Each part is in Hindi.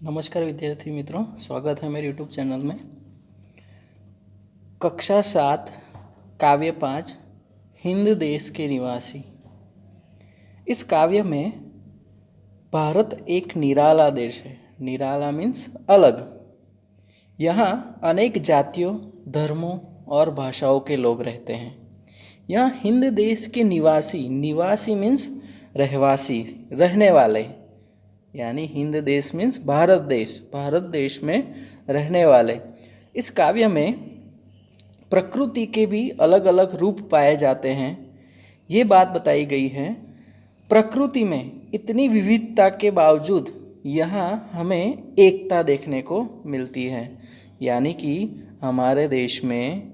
नमस्कार विद्यार्थी मित्रों, स्वागत है मेरे यूट्यूब चैनल में। कक्षा 7 काव्य 5 हिंद देश के निवासी। इस काव्य में भारत एक निराला देश है। निराला मीन्स अलग। यहाँ अनेक जातियों, धर्मों और भाषाओं के लोग रहते हैं। यहाँ हिंद देश के निवासी, निवासी मीन्स रहवासी, रहने वाले, यानी हिंद देश मीन्स भारत देश, भारत देश में रहने वाले। इस काव्य में प्रकृति के भी अलग अलग रूप पाए जाते हैं। ये बात बताई गई है। प्रकृति में इतनी विविधता के बावजूद यहाँ हमें एकता देखने को मिलती है, यानी कि हमारे देश में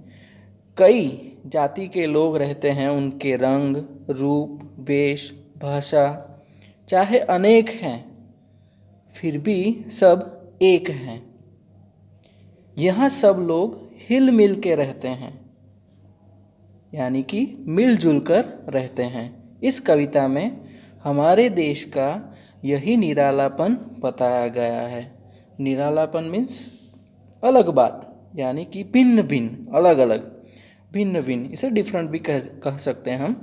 कई जाति के लोग रहते हैं। उनके रंग, रूप, वेश, भाषा चाहे अनेक हैं, फिर भी सब एक हैं। यहाँ सब लोग हिल मिल के रहते हैं, यानी कि मिलजुल कर रहते हैं। इस कविता में हमारे देश का यही निरालापन बताया गया है। निरालापन मीन्स अलग बात, यानी कि भिन्न भिन्न, अलग अलग, भिन्न भिन्न, इसे डिफरेंट भी कह सकते हैं हम।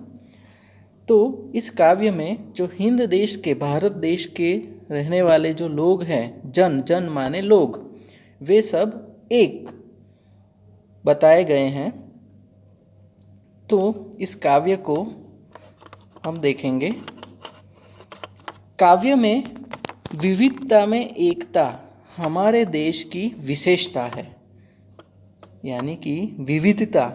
तो इस काव्य में जो हिंद देश के, भारत देश के रहने वाले जो लोग हैं, जन माने लोग, वे सब एक बताए गए हैं। तो इस काव्य को हम देखेंगे। काव्य में विविधता में एकता हमारे देश की विशेषता है, यानी कि विविधता,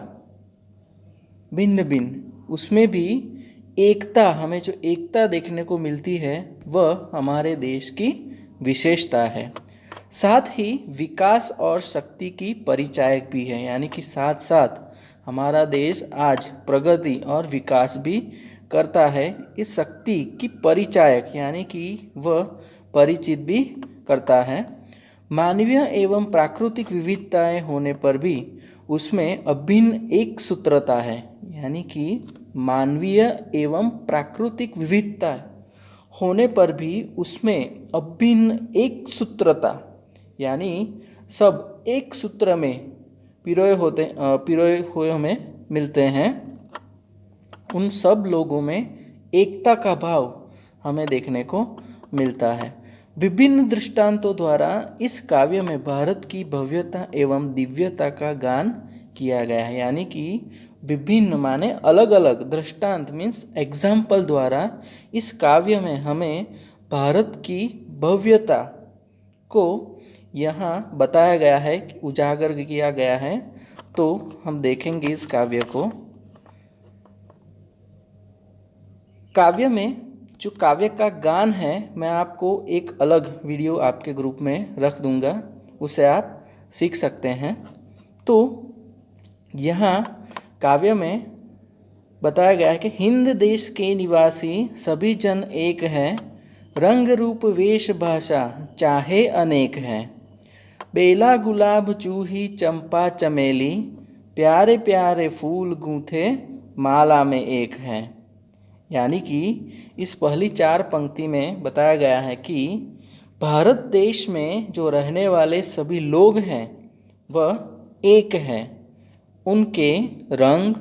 भिन्न भिन्न, उसमें भी एकता, हमें जो एकता देखने को मिलती है वह हमारे देश की विशेषता है। साथ ही विकास और शक्ति की परिचायक भी है, यानी कि साथ साथ हमारा देश आज प्रगति और विकास भी करता है। इस शक्ति की परिचायक, यानी कि वह परिचित भी करता है। मानवीय एवं प्राकृतिक विविधताएं होने पर भी उसमें अभिन्न एक सूत्रता है, यानी कि मानवीय एवं प्राकृतिक विविधता होने पर भी उसमें अभिन्न एक सूत्रता, यानी सब एक सूत्र में पिरोए हुए हमें मिलते हैं। उन सब लोगों में एकता का भाव हमें देखने को मिलता है। विभिन्न दृष्टांतों द्वारा इस काव्य में भारत की भव्यता एवं दिव्यता का गान किया गया है, यानी कि विभिन्न माने अलग अलग, दृष्टांत मीन्स एग्जाम्पल द्वारा इस काव्य में हमें भारत की भव्यता को यहाँ बताया गया है, उजागर किया गया है। तो हम देखेंगे इस काव्य को। काव्य में जो काव्य का गान है, मैं आपको एक अलग वीडियो आपके ग्रुप में रख दूंगा, उसे आप सीख सकते हैं। तो यहाँ काव्य में बताया गया है कि हिंद देश के निवासी सभी जन एक हैं, रंग रूप वेश भाषा चाहे अनेक हैं। बेला गुलाब जूही चंपा चमेली, प्यारे प्यारे फूल गूंथे माला में एक हैं। यानी कि इस पहली 4 पंक्ति में बताया गया है कि भारत देश में जो रहने वाले सभी लोग हैं वह एक हैं। उनके रंग,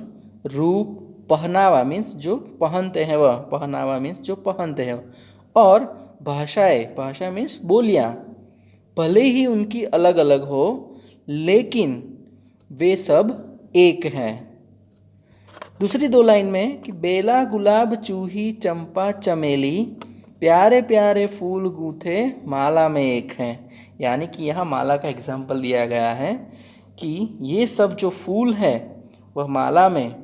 रूप, पहनावा मीन्स जो पहनते हैं वह, पहनावा मीन्स जो पहनते हैं, और भाषाएं, भाषा मीन्स बोलियां, भले ही उनकी अलग अलग हो लेकिन वे सब एक हैं। दूसरी 2 लाइन में कि बेला गुलाब चूही चंपा चमेली, प्यारे प्यारे फूल गूंथे माला में एक हैं। यानी कि यहाँ माला का एग्जाम्पल दिया गया है कि ये सब जो फूल है वह माला में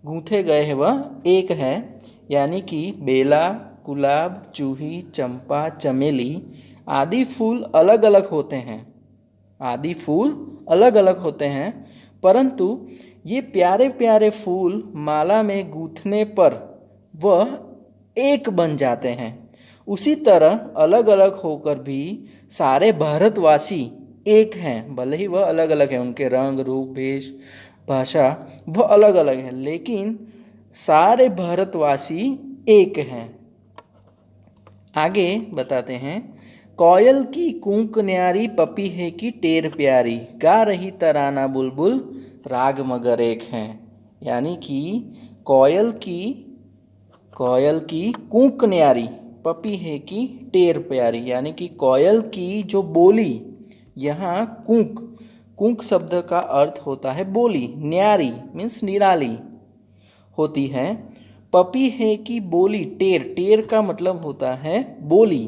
गूंथे गए हैं, वह एक है। यानी कि बेला, गुलाब, जूही, चंपा, चमेली आदि फूल अलग अलग होते हैं, आदि फूल अलग अलग होते हैं, परंतु ये प्यारे प्यारे फूल माला में गूंथने पर वह एक बन जाते हैं। उसी तरह अलग अलग होकर भी सारे भारतवासी एक हैं, भले ही वह अलग अलग हैं, उनके रंग, रूप, वेश, भाषा वह अलग अलग है, लेकिन सारे भारतवासी एक हैं। आगे बताते हैं, कोयल की कूक न्यारी पपी है कि टेर प्यारी, गा रही तराना बुलबुल राग मगर एक है। यानी कि कोयल की कूक न्यारी पपी है कि टेर प्यारी, यानी कि कोयल की जो बोली, यहाँ कूक, कूक शब्द का अर्थ होता है बोली, न्यारी मीन्स निराली होती है। पपी है कि बोली, टेर, टेर का मतलब होता है बोली।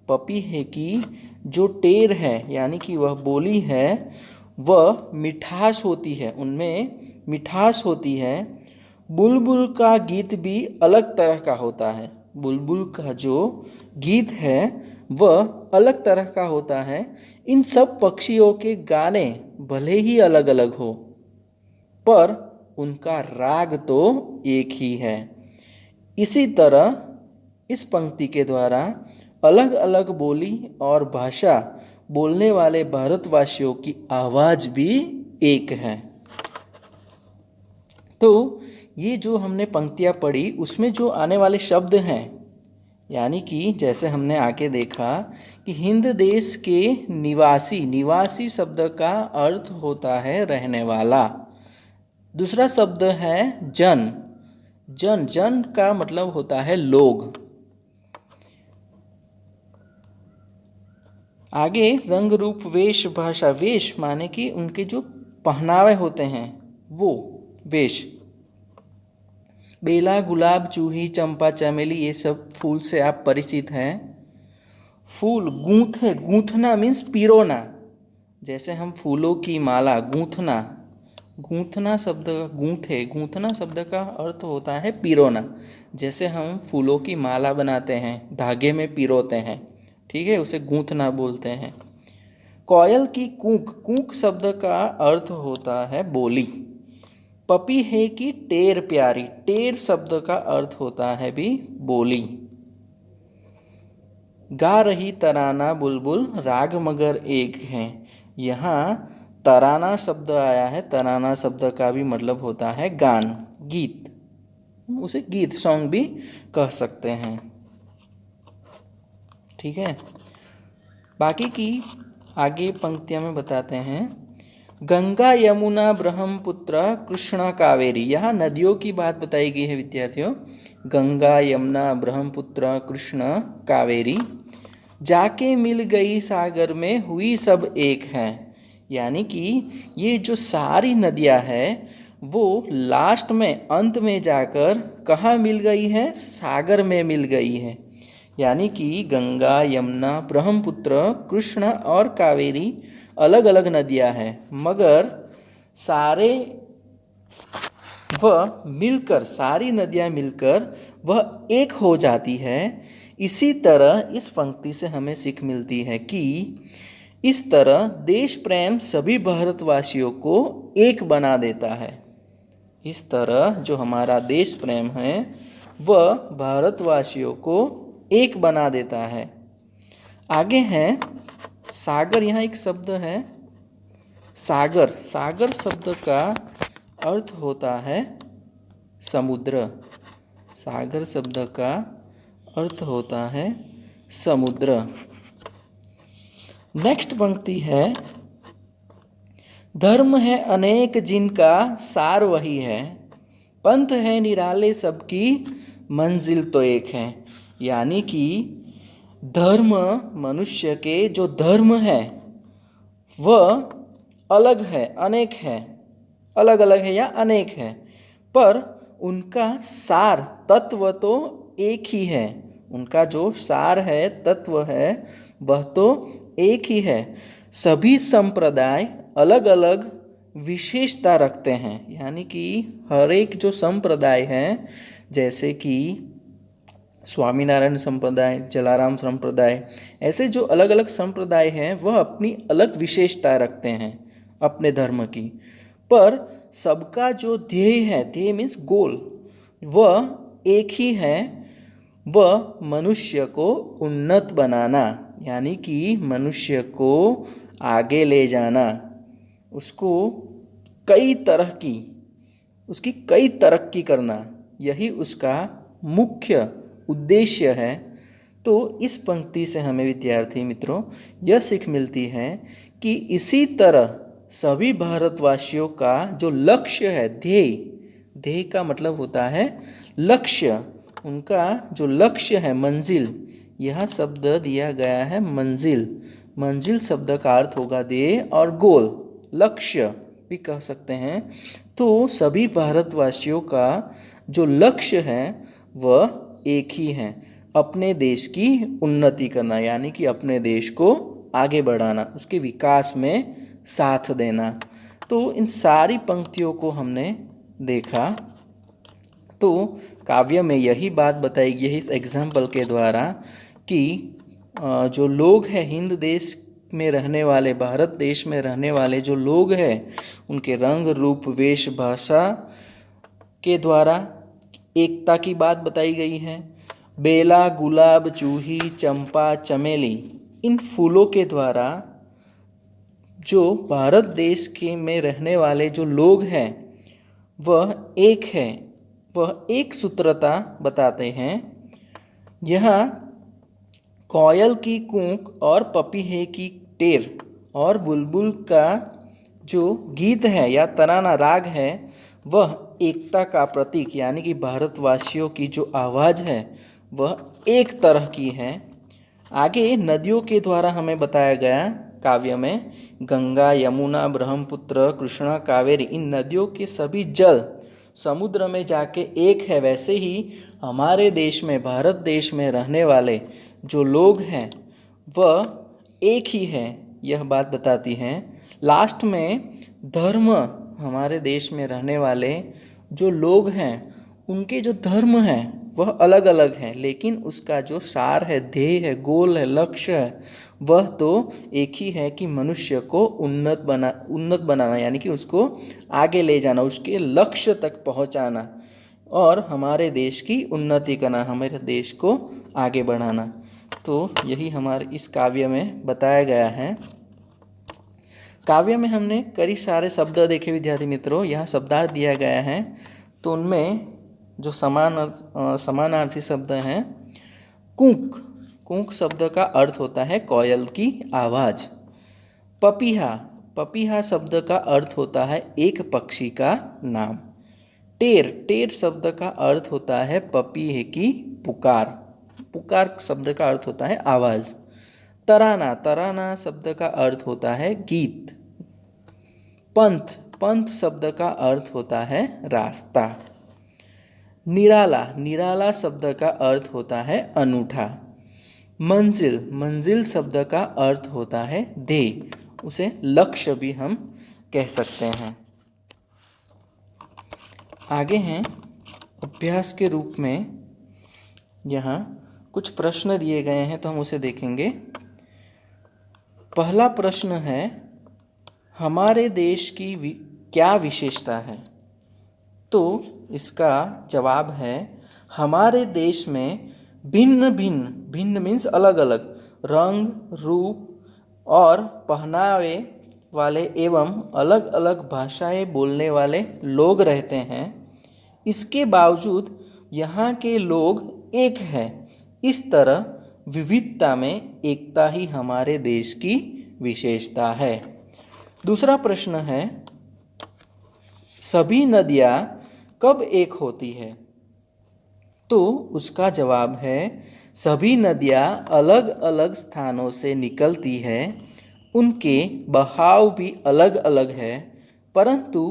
पपी है कि जो टेर है यानी कि वह बोली है, वह मिठास होती है, उनमें मिठास होती है। बुलबुल का गीत भी अलग तरह का होता है। बुलबुल का जो गीत है वह अलग तरह का होता है। इन सब पक्षियों के गाने भले ही अलग अलग हो, पर उनका राग तो एक ही है। इसी तरह इस पंक्ति के द्वारा अलग अलग बोली और भाषा बोलने वाले भारतवासियों की आवाज़ भी एक है। तो ये जो हमने पंक्तियाँ पढ़ी उसमें जो आने वाले शब्द हैं, यानी कि जैसे हमने आगे देखा कि हिंद देश के निवासी, निवासी शब्द का अर्थ होता है रहने वाला। दूसरा शब्द है जन, जन, जन का मतलब होता है लोग। आगे रंग रूप वेश भाषा, वेश माने कि उनके जो पहनावे होते हैं वो वेश। बेला, गुलाब, जूही, चंपा, चमेली, ये सब फूल से आप परिचित हैं। फूल गूंथे, गूंथना मीन्स पिरोना, जैसे हम फूलों की माला गूंथना, गूंथना शब्द, गूंथे, गूंथना शब्द का अर्थ होता है पिरोना। जैसे हम फूलों की माला बनाते हैं, धागे में पिरोते हैं, ठीक है, उसे गूंथना बोलते हैं। कोयल की कूक, कूक शब्द का अर्थ होता है बोली। पपी है कि टेर प्यारी, टेर शब्द का अर्थ होता है भी बोली। गा रही तराना बुलबुल राग मगर एक है। यहाँ तराना शब्द आया है, तराना शब्द का भी मतलब होता है गान, गीत, उसे गीत, सॉन्ग भी कह सकते हैं, ठीक है। बाकी की आगे पंक्तियां में बताते हैं। गंगा यमुना ब्रह्मपुत्र कृष्णा कावेरी, यहाँ नदियों की बात बताई गई है विद्यार्थियों। गंगा यमुना ब्रह्मपुत्र कृष्ण कावेरी, जाके मिल गई सागर में हुई सब एक हैं। यानी कि ये जो सारी नदियाँ हैं वो लास्ट में, अंत में जाकर कहाँ मिल गई है, सागर में मिल गई है। यानी कि गंगा यमुना ब्रह्मपुत्र कृष्ण और कावेरी अलग अलग नदियाँ हैं, मगर सारे वह मिलकर, सारी नदियाँ मिलकर वह एक हो जाती है। इसी तरह इस पंक्ति से हमें सीख मिलती है कि इस तरह देश प्रेम सभी भारतवासियों को एक बना देता है। इस तरह जो हमारा देश प्रेम है वह भारतवासियों को एक बना देता है। आगे है सागर, यहाँ एक शब्द है सागर। सागर शब्द का अर्थ होता है समुद्र। सागर शब्द का अर्थ होता है समुद्र। नेक्स्ट पंक्ति है, धर्म है अनेक जिनका सार वही है, पंथ है निराले सबकी मंजिल तो एक है। यानी कि धर्म, मनुष्य के जो धर्म है वह अलग है, अनेक है, अलग अलग है या अनेक है, पर उनका सार, तत्व तो एक ही है। उनका जो सार है, तत्व है, वह तो एक ही है। सभी संप्रदाय अलग अलग विशेषता रखते हैं। यानी कि हर एक जो संप्रदाय हैं, जैसे कि स्वामीनारायण संप्रदाय, जलाराम संप्रदाय, ऐसे जो अलग अलग संप्रदाय हैं वह अपनी अलग विशेषता रखते हैं अपने धर्म की, पर सबका जो ध्येय है, ध्येय मीन्स गोल, वह एक ही है, वह मनुष्य को उन्नत बनाना, यानी कि मनुष्य को आगे ले जाना, उसको कई तरह की, उसकी कई तरक्की करना, यही उसका मुख्य उद्देश्य है। तो इस पंक्ति से हमें विद्यार्थी मित्रों यह सीख मिलती है कि इसी तरह सभी भारतवासियों का जो लक्ष्य है, ध्येय, ध्येय का मतलब होता है लक्ष्य, उनका जो लक्ष्य है, मंजिल, यह शब्द दिया गया है मंजिल। मंजिल शब्द का अर्थ होगा ध्येय और गोल, लक्ष्य भी कह सकते हैं। तो सभी भारतवासियों का जो लक्ष्य है वह एक ही है, अपने देश की उन्नति करना, यानी कि अपने देश को आगे बढ़ाना, उसके विकास में साथ देना। तो इन सारी पंक्तियों को हमने देखा। तो काव्य में यही बात बताई गई है इस एग्जाम्पल के द्वारा कि जो लोग हैं हिंद देश में रहने वाले, भारत देश में रहने वाले जो लोग हैं, उनके रंग रूप वेश भाषा के द्वारा एकता की बात बताई गई है। बेला, गुलाब, जूही, चंपा, चमेली, इन फूलों के द्वारा जो भारत देश के में रहने वाले जो लोग हैं वह एक है, वह एक सूत्रता बताते हैं। यहाँ कोयल की कूक और पपीहे की टेर और बुलबुल का जो गीत है या तराना राग है वह एकता का प्रतीक, यानी कि भारतवासियों की जो आवाज़ है वह एक तरह की है। आगे नदियों के द्वारा हमें बताया गया काव्य में, गंगा, यमुना, ब्रह्मपुत्र, कृष्णा, कावेरी, इन नदियों के सभी जल समुद्र में जाके एक है। वैसे ही हमारे देश में, भारत देश में रहने वाले जो लोग हैं वह एक ही है, यह बात बताती हैं। लास्ट में धर्म, हमारे देश में रहने वाले जो लोग हैं उनके जो धर्म हैं वह अलग अलग हैं, लेकिन उसका जो सार है, ध्येय है, गोल है, लक्ष्य है, वह तो एक ही है कि मनुष्य को उन्नत बनाना, यानी कि उसको आगे ले जाना, उसके लक्ष्य तक पहुंचाना और हमारे देश की उन्नति करना, हमारे देश को आगे बढ़ाना। तो यही हमारे इस काव्य में बताया गया है। काव्य में हमने कई सारे शब्द देखे विद्यार्थी मित्रों, यहाँ शब्दार्थ दिया गया है। तो उनमें जो समानार्थी शब्द हैं, कूक, कूक शब्द का अर्थ होता है कोयल की आवाज़। पपीहा, पपीहा शब्द का अर्थ होता है एक पक्षी का नाम। टेर, टेर शब्द का अर्थ होता है पपीहे की पुकार, पुकार शब्द का अर्थ होता है आवाज़। तराना, तराना शब्द का अर्थ होता है गीत। पंथ, पंथ शब्द का अर्थ होता है रास्ता। निराला, निराला शब्द का अर्थ होता है अनूठा। मंजिल, मंजिल शब्द का अर्थ होता है ध्येय, उसे लक्ष्य भी हम कह सकते हैं। आगे हैं अभ्यास के रूप में, यहाँ कुछ प्रश्न दिए गए हैं तो हम उसे देखेंगे। पहला प्रश्न है, हमारे देश की क्या विशेषता है? तो इसका जवाब है, हमारे देश में भिन्न भिन्न, भिन्न मीन्स अलग अलग, रंग रूप और पहनावे वाले एवं अलग अलग भाषाएं बोलने वाले लोग रहते हैं। इसके बावजूद यहाँ के लोग एक हैं। इस तरह विविधता में एकता ही हमारे देश की विशेषता है। दूसरा प्रश्न है, सभी नदियाँ कब एक होती है? तो उसका जवाब है, सभी नदियाँ अलग अलग स्थानों से निकलती है, उनके बहाव भी अलग अलग है, परंतु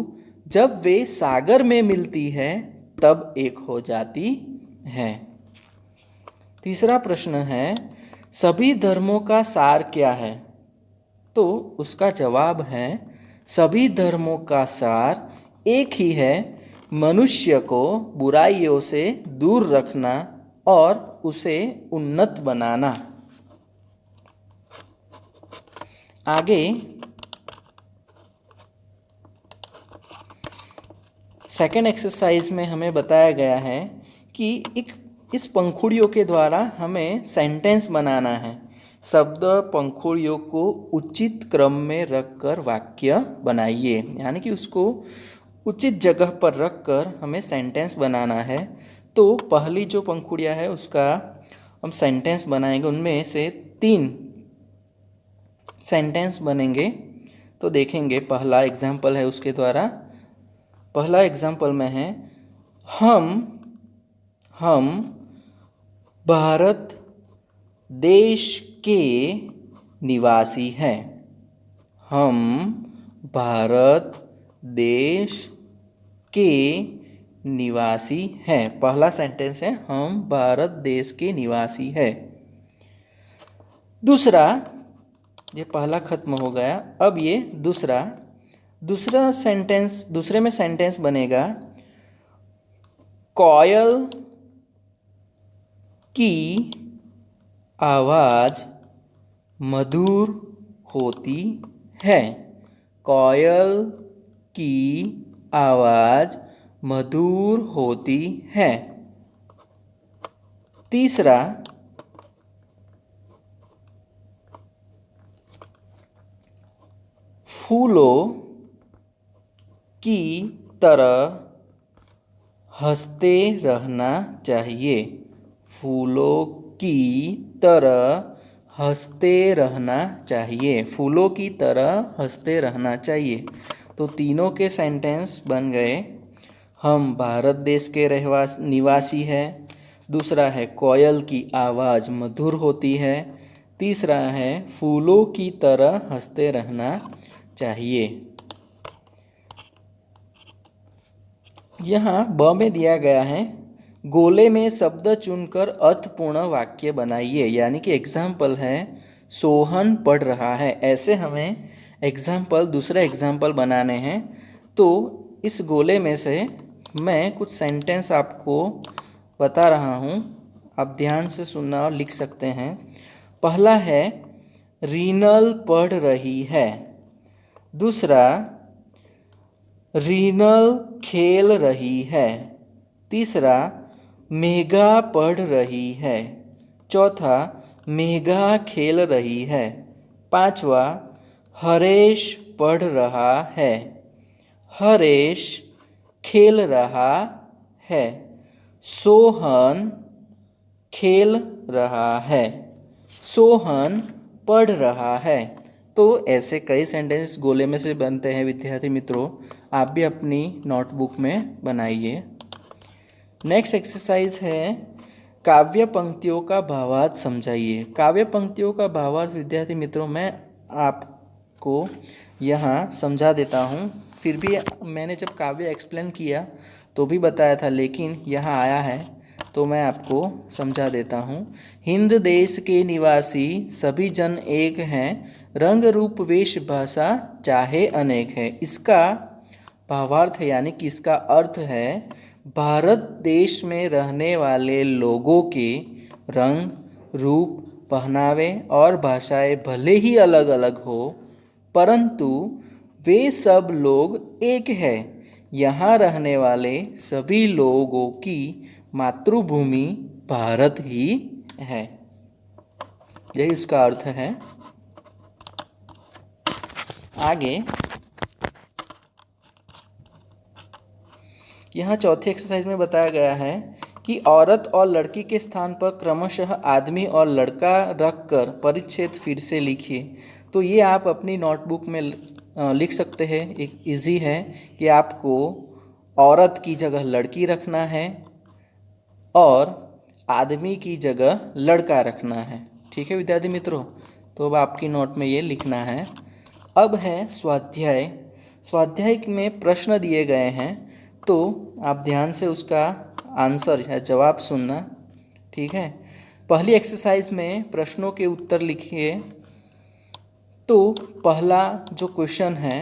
जब वे सागर में मिलती है तब एक हो जाती है। तीसरा प्रश्न है, सभी धर्मों का सार क्या है? तो उसका जवाब है, सभी धर्मों का सार एक ही है, मनुष्य को बुराइयों से दूर रखना और उसे उन्नत बनाना। आगे सेकेंड एक्सरसाइज में हमें बताया गया है कि इस पंखुड़ियों के द्वारा हमें सेंटेंस बनाना है। शब्द पंखुड़ियों को उचित क्रम में रखकर वाक्य बनाइए, यानी कि उसको उचित जगह पर रखकर हमें सेंटेंस बनाना है। तो पहली जो पंखुड़िया है उसका हम सेंटेंस बनाएंगे, उनमें से 3 सेंटेंस बनेंगे। तो देखेंगे, पहला एग्जाम्पल है उसके द्वारा। पहला एग्जाम्पल में है, हम भारत देश के निवासी हैं। हम भारत देश के निवासी हैं। पहला सेंटेंस है, हम भारत देश के निवासी हैं। दूसरा, ये पहला खत्म हो गया। अब ये दूसरा सेंटेंस, दूसरे में सेंटेंस बनेगा, कोयल की आवाज़ मधुर होती है। कोयल की आवाज़ मधुर होती है। तीसरा, फूलों की तरह हंसते रहना चाहिए। फूलों की तरह हंसते रहना चाहिए। फूलों की तरह हंसते रहना चाहिए। तो तीनों के सेंटेंस बन गए। हम भारत देश के निवासी हैं। दूसरा है, कोयल की आवाज़ मधुर होती है। तीसरा है, फूलों की तरह हंसते रहना चाहिए। यहाँ ब में दिया गया है, गोले में शब्द चुनकर अर्थपूर्ण वाक्य बनाइए। यानी कि एग्जाम्पल है, सोहन पढ़ रहा है। ऐसे हमें दूसरा एग्जाम्पल बनाने हैं। तो इस गोले में से मैं कुछ सेंटेंस आपको बता रहा हूँ, आप ध्यान से सुनना और लिख सकते हैं। पहला है, रीनल पढ़ रही है। दूसरा, रीनल खेल रही है। तीसरा, मेघा पढ़ रही है। चौथा, मेघा खेल रही है। पांचवा, हरेश पढ़ रहा है। हरेश खेल रहा है। सोहन खेल रहा है। सोहन पढ़ रहा है। तो ऐसे कई सेंटेंस गोले में से बनते हैं विद्यार्थी मित्रों। आप भी अपनी नोटबुक में बनाइए। नेक्स्ट एक्सरसाइज है, काव्य पंक्तियों का भावार्थ समझाइए। काव्य पंक्तियों का भावार्थ विद्यार्थी मित्रों मैं आपको यहाँ समझा देता हूँ। फिर भी मैंने जब काव्य एक्सप्लेन किया तो भी बताया था, लेकिन यहाँ आया है तो मैं आपको समझा देता हूँ। हिंद देश के निवासी सभी जन एक हैं, रंग रूप वेश भाषा चाहे अनेक है। इसका भावार्थ है, यानी कि इसका अर्थ है, भारत देश में रहने वाले लोगों के रंग रूप, पहनावे और भाषाएं भले ही अलग अलग हो, परंतु वे सब लोग एक हैं। यहाँ रहने वाले सभी लोगों की मातृभूमि भारत ही है। यही उसका अर्थ है। आगे यहाँ चौथी एक्सरसाइज में बताया गया है कि औरत और लड़की के स्थान पर क्रमशः आदमी और लड़का रखकर परिच्छेद फिर से लिखिए। तो ये आप अपनी नोटबुक में लिख सकते हैं। एक इजी है कि आपको औरत की जगह लड़की रखना है और आदमी की जगह लड़का रखना है। ठीक है विद्यार्थी मित्रों, तो अब आपकी नोट में ये लिखना है। अब है स्वाध्याय। स्वाध्याय में प्रश्न दिए गए हैं, तो आप ध्यान से उसका आंसर या जवाब सुनना। ठीक है, पहली एक्सरसाइज में प्रश्नों के उत्तर लिखिए। तो पहला जो क्वेश्चन है,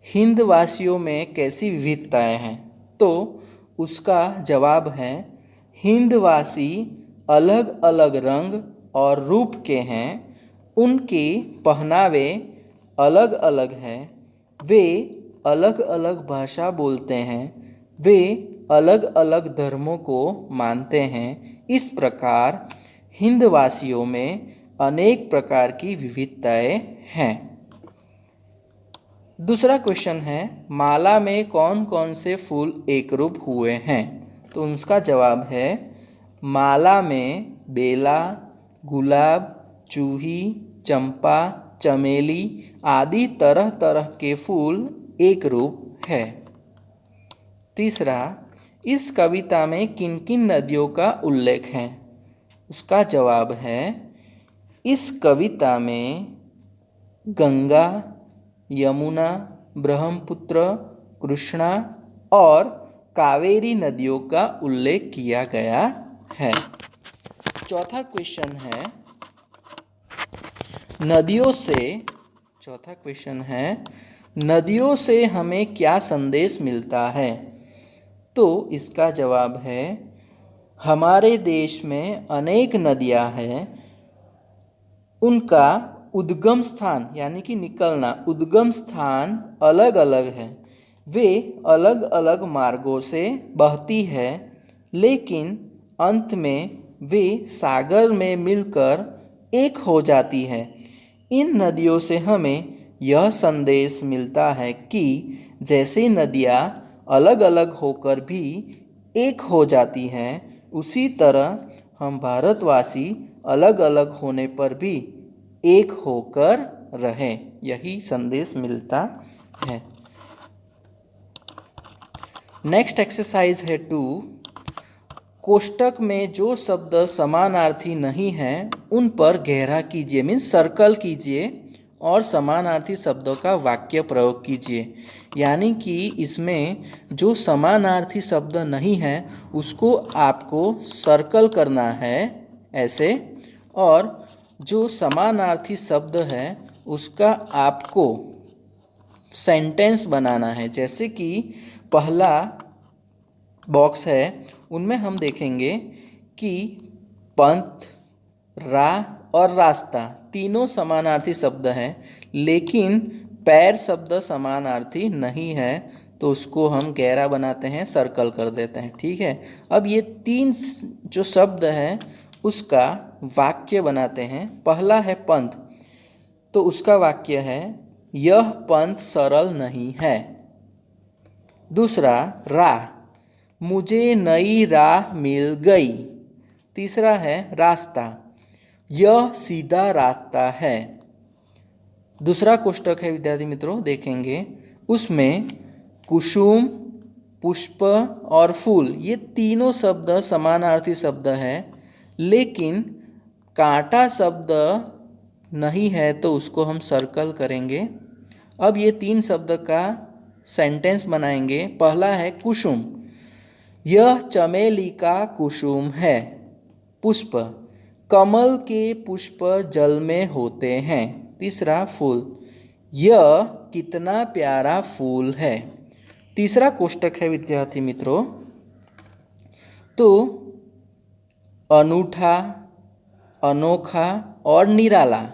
हिंद वासियों में कैसी विविधताएं हैं, तो उसका जवाब है, हिंदवासी अलग अलग रंग और रूप के हैं, उनके पहनावे अलग अलग हैं, वे अलग अलग भाषा बोलते हैं, वे अलग अलग धर्मों को मानते हैं। इस प्रकार हिंदवासियों में अनेक प्रकार की विविधताएं हैं। दूसरा क्वेश्चन है, माला में कौन कौन से फूल एकरूप हुए हैं, तो उसका जवाब है, माला में बेला, गुलाब, जूही, चंपा, चमेली आदि तरह तरह के फूल एक रूप है। तीसरा, इस कविता में किन किन नदियों का उल्लेख है? उसका जवाब है, इस कविता में गंगा, यमुना, ब्रह्मपुत्र, कृष्णा और कावेरी नदियों का उल्लेख किया गया है। चौथा क्वेश्चन है, नदियों से हमें क्या संदेश मिलता है? तो इसका जवाब है, हमारे देश में अनेक नदियां हैं, उनका उद्गम स्थान यानी कि निकलना उद्गम स्थान अलग अलग है। वे अलग अलग मार्गों से बहती है, लेकिन अंत में वे सागर में मिलकर एक हो जाती है। इन नदियों से हमें यह संदेश मिलता है कि जैसे नदियाँ अलग अलग होकर भी एक हो जाती हैं, उसी तरह हम भारतवासी अलग अलग होने पर भी एक होकर रहें, यही संदेश मिलता है। नेक्स्ट एक्सरसाइज है 2। कोष्टक में जो शब्द समानार्थी नहीं हैं उन पर गहरा कीजिए, मीन्स सर्कल कीजिए और समानार्थी शब्दों का वाक्य प्रयोग कीजिए। यानी कि इसमें जो समानार्थी शब्द नहीं है उसको आपको सर्कल करना है ऐसे, और जो समानार्थी शब्द है उसका आपको सेंटेंस बनाना है। जैसे कि पहला बॉक्स है, उनमें हम देखेंगे कि पंथ, राह और रास्ता तीनों समानार्थी शब्द हैं, लेकिन पैर शब्द समानार्थी नहीं है, तो उसको हम गहरा बनाते हैं, सर्कल कर देते हैं। ठीक है, अब ये तीन जो शब्द हैं उसका वाक्य बनाते हैं। पहला है पंथ, तो उसका वाक्य है, यह पंथ सरल नहीं है। दूसरा, राह, मुझे नई राह मिल गई। तीसरा है रास्ता, यह सीधा रास्ता है। दूसरा कोष्टक है विद्यार्थी मित्रों, देखेंगे उसमें कुसुम, पुष्प और फूल ये तीनों शब्द समानार्थी शब्द हैं, लेकिन कांटा शब्द नहीं है, तो उसको हम सर्कल करेंगे। अब ये तीन शब्द का सेंटेंस बनाएंगे। पहला है कुसुम, यह चमेली का कुसुम है। पुष्प, कमल के पुष्प जल में होते हैं। तीसरा फूल, यह कितना प्यारा फूल है। तीसरा कोष्टक है विद्यार्थी मित्रों, तो अनूठा, अनोखा और निराला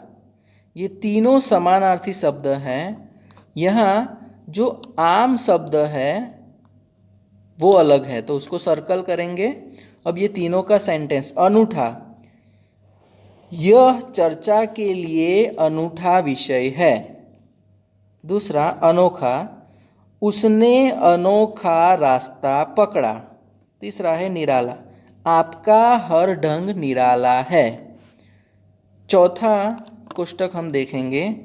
ये तीनों समानार्थी शब्द हैं। यहाँ जो आम शब्द है वो अलग है, तो उसको सर्कल करेंगे। अब ये तीनों का सेंटेंस, अनूठा, यह चर्चा के लिए अनूठा विषय है। दूसरा अनोखा, उसने अनोखा रास्ता पकड़ा। तीसरा है निराला, आपका हर ढंग निराला है। चौथा कोष्टक हम देखेंगे,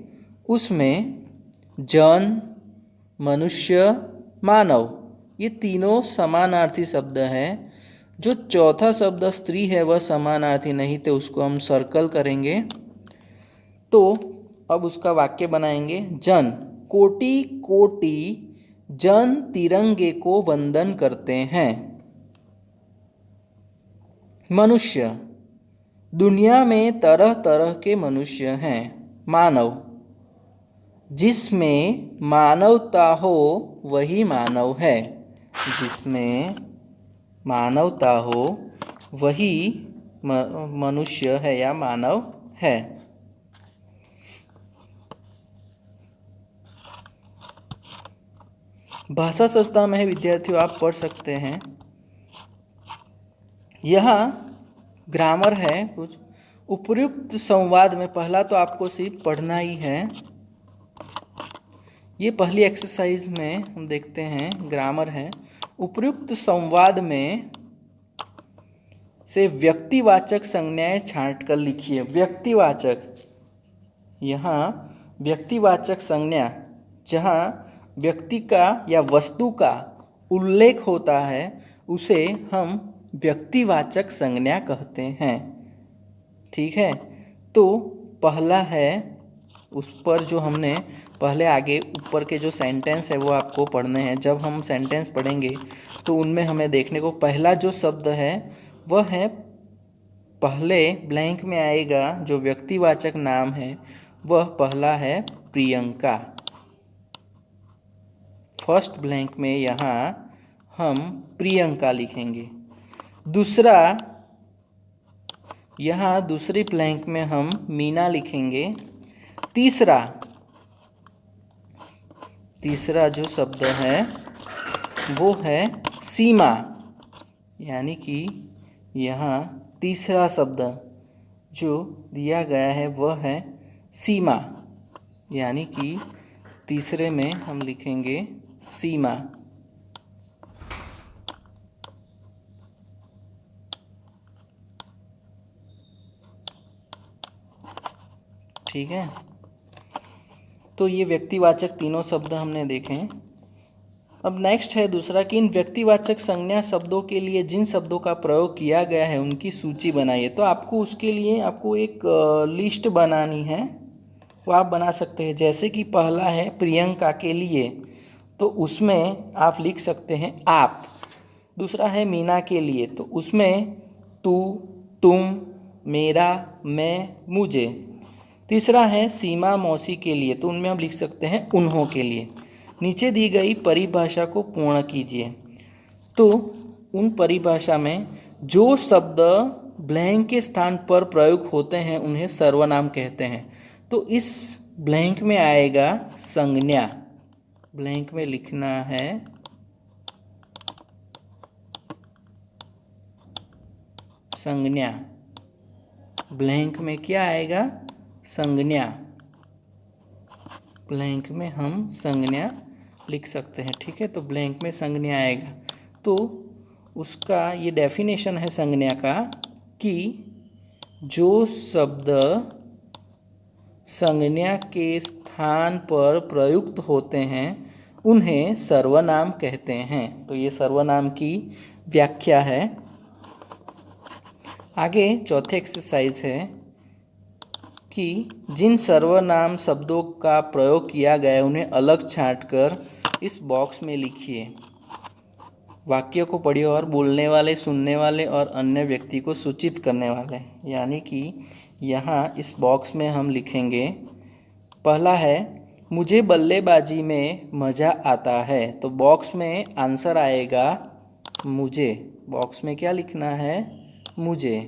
उसमें जन, मनुष्य, मानव ये तीनों समानार्थी शब्द हैं। जो चौथा शब्द स्त्री है वह समानार्थी नहीं, तो उसको हम सर्कल करेंगे। तो अब उसका वाक्य बनाएंगे, जन, कोटि कोटि जन तिरंगे को वंदन करते हैं। मनुष्य, दुनिया में तरह तरह के मनुष्य हैं। मानव, जिसमें मानवता हो वही मानव है। जिसमें मानवता हो वही मनुष्य है या मानव है। भाषा संस्था में है विद्यार्थियों, आप पढ़ सकते हैं। यहाँ ग्रामर है कुछ। उपयुक्त संवाद में पहला तो आपको सिर्फ पढ़ना ही है। ये पहली एक्सरसाइज में हम देखते हैं, ग्रामर है। उपयुक्त संवाद में से व्यक्तिवाचक संज्ञाएं छांट कर लिखिए। व्यक्तिवाचक, यहाँ व्यक्तिवाचक संज्ञा जहाँ व्यक्ति का या वस्तु का उल्लेख होता है उसे हम व्यक्तिवाचक संज्ञा कहते हैं। ठीक है, तो पहला है, उस पर जो हमने पहले आगे ऊपर के जो सेंटेंस है वो आपको पढ़ने हैं। जब हम सेंटेंस पढ़ेंगे तो उनमें हमें देखने को पहला जो शब्द है वह है, पहले ब्लैंक में आएगा जो व्यक्तिवाचक नाम है वह पहला है प्रियंका। फर्स्ट ब्लैंक में यहाँ हम प्रियंका लिखेंगे। दूसरा, यहाँ दूसरी ब्लैंक में हम मीना लिखेंगे। तीसरा जो शब्द है वो है सीमा, यानी कि यहाँ तीसरा शब्द जो दिया गया है वह है सीमा, यानी कि तीसरे में हम लिखेंगे सीमा। ठीक है, तो ये व्यक्तिवाचक तीनों शब्द हमने देखे। अब नेक्स्ट है दूसरा कि इन व्यक्तिवाचक संज्ञा शब्दों के लिए जिन शब्दों का प्रयोग किया गया है उनकी सूची बनाइए। तो आपको उसके लिए आपको एक लिस्ट बनानी है, वो आप बना सकते हैं। जैसे कि पहला है प्रियंका के लिए, तो उसमें आप लिख सकते हैं आप। दूसरा है मीना के लिए, तो उसमें तू, तुम, मेरा, मैं, मुझे। तीसरा है सीमा मौसी के लिए, तो उनमें हम लिख सकते हैं उन्हों के लिए। नीचे दी गई परिभाषा को पूर्ण कीजिए। तो उन परिभाषा में जो शब्द ब्लैंक के स्थान पर प्रयोग होते हैं उन्हें सर्वनाम कहते हैं। तो इस ब्लैंक में आएगा संज्ञा, ब्लैंक में लिखना है संज्ञा। ब्लैंक में क्या आएगा? संज्ञा। ब्लैंक में हम संज्ञा लिख सकते हैं। ठीक है, तो ब्लैंक में संज्ञा आएगा। तो उसका ये डेफिनेशन है संज्ञा का कि जो शब्द संज्ञा के स्थान पर प्रयुक्त होते हैं उन्हें सर्वनाम कहते हैं। तो ये सर्वनाम की व्याख्या है। आगे चौथे एक्सरसाइज है कि जिन सर्वनाम शब्दों का प्रयोग किया गया है उन्हें अलग छांटकर इस बॉक्स में लिखिए। वाक्य को पढ़िए और बोलने वाले, सुनने वाले और अन्य व्यक्ति को सूचित करने वाले, यानी कि यहाँ इस बॉक्स में हम लिखेंगे। पहला है मुझे बल्लेबाजी में मज़ा आता है, तो बॉक्स में आंसर आएगा मुझे। बॉक्स में क्या लिखना है? मुझे।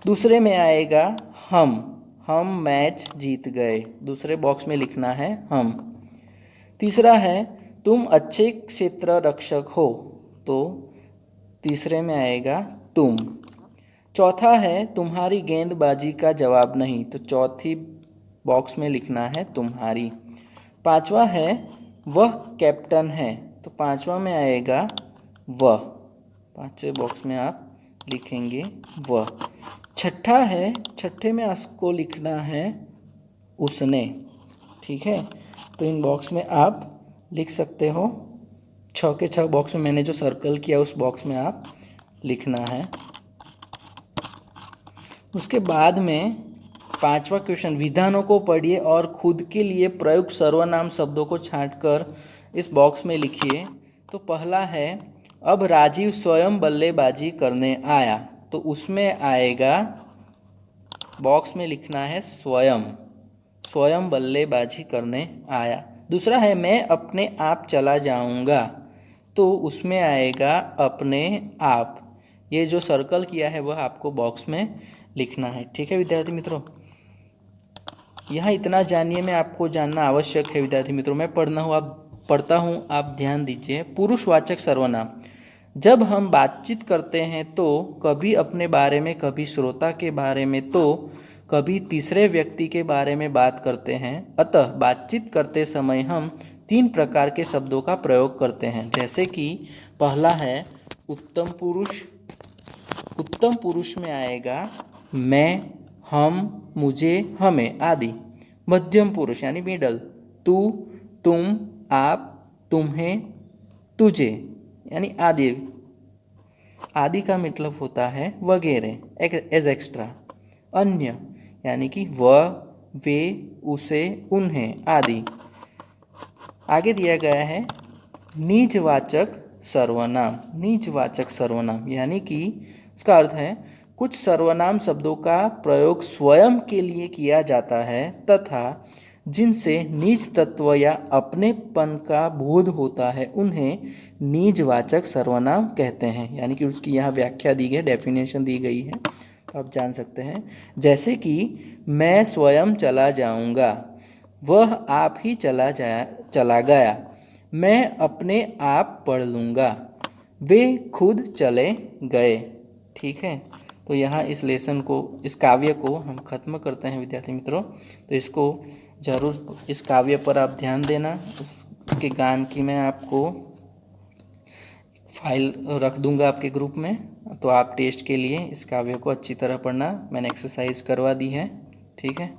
दूसरे में आएगा हम मैच जीत गए, दूसरे बॉक्स में लिखना है हम। तीसरा है तुम अच्छे क्षेत्र रक्षक हो, तो तीसरे में आएगा तुम। चौथा है तुम्हारी गेंदबाजी का जवाब नहीं, तो चौथी बॉक्स में लिखना है तुम्हारी। पांचवा है वह कैप्टन है, तो पांचवा में आएगा वह। पांचवें बॉक्स में आप लिखेंगे वह। छठा है, छठे में आपको लिखना है उसने। ठीक है, तो इन बॉक्स में आप लिख सकते हो। 6 के 6 बॉक्स में मैंने जो सर्कल किया उस बॉक्स में आप लिखना है। उसके बाद में पांचवा क्वेश्चन, विधानों को पढ़िए और खुद के लिए प्रयुक्त सर्वनाम शब्दों को छांटकर इस बॉक्स में लिखिए। तो पहला है अब राजीव स्वयं बल्लेबाजी करने आया, तो उसमें आएगा बॉक्स में लिखना है स्वयं, स्वयं बल्लेबाजी करने आया। दूसरा है मैं अपने आप चला जाऊंगा, तो उसमें आएगा अपने आप। ये जो सर्कल किया है वह आपको बॉक्स में लिखना है। ठीक है विद्यार्थी मित्रों, यहाँ इतना जानिए में आपको जानना आवश्यक है। विद्यार्थी मित्रों, मैं पढ़ता हूँ, आप ध्यान दीजिए। पुरुषवाचक सर्वनाम, जब हम बातचीत करते हैं तो कभी अपने बारे में, कभी श्रोता के बारे में, तो कभी तीसरे व्यक्ति के बारे में बात करते हैं। अतः बातचीत करते समय हम 3 प्रकार के शब्दों का प्रयोग करते हैं, जैसे कि पहला है उत्तम पुरुष, उत्तम पुरुष में आएगा मैं, हम, मुझे, हमें आदि। मध्यम पुरुष यानी मिडल, तू, तुम, आप, तुम्हें, तुझे यानी आदि। आदि का मतलब होता है वगैरह, एज एक्स्ट्रा। अन्य यानी कि वह, वे, उसे, उन्हें आदि। आगे दिया गया है निजवाचक सर्वनाम। निजवाचक सर्वनाम यानी कि उसका अर्थ है कुछ सर्वनाम शब्दों का प्रयोग स्वयं के लिए किया जाता है तथा जिनसे निज तत्व या अपनेपन का बोध होता है उन्हें निजवाचक सर्वनाम कहते हैं। यानी कि उसकी यहाँ व्याख्या दी गई, डेफिनेशन दी गई है, तो आप जान सकते हैं। जैसे कि मैं स्वयं चला जाऊँगा, वह आप ही चला गया, मैं अपने आप पढ़ लूँगा, वे खुद चले गए। ठीक है, तो यहाँ इस लेसन को, इस काव्य को हम खत्म करते हैं विद्यार्थी मित्रों। तो इसको ज़रूर, इस काव्य पर आप ध्यान देना। उसके गान की मैं आपको फाइल रख दूंगा आपके ग्रुप में, तो आप टेस्ट के लिए इस काव्य को अच्छी तरह पढ़ना। मैंने एक्सरसाइज करवा दी है। ठीक है।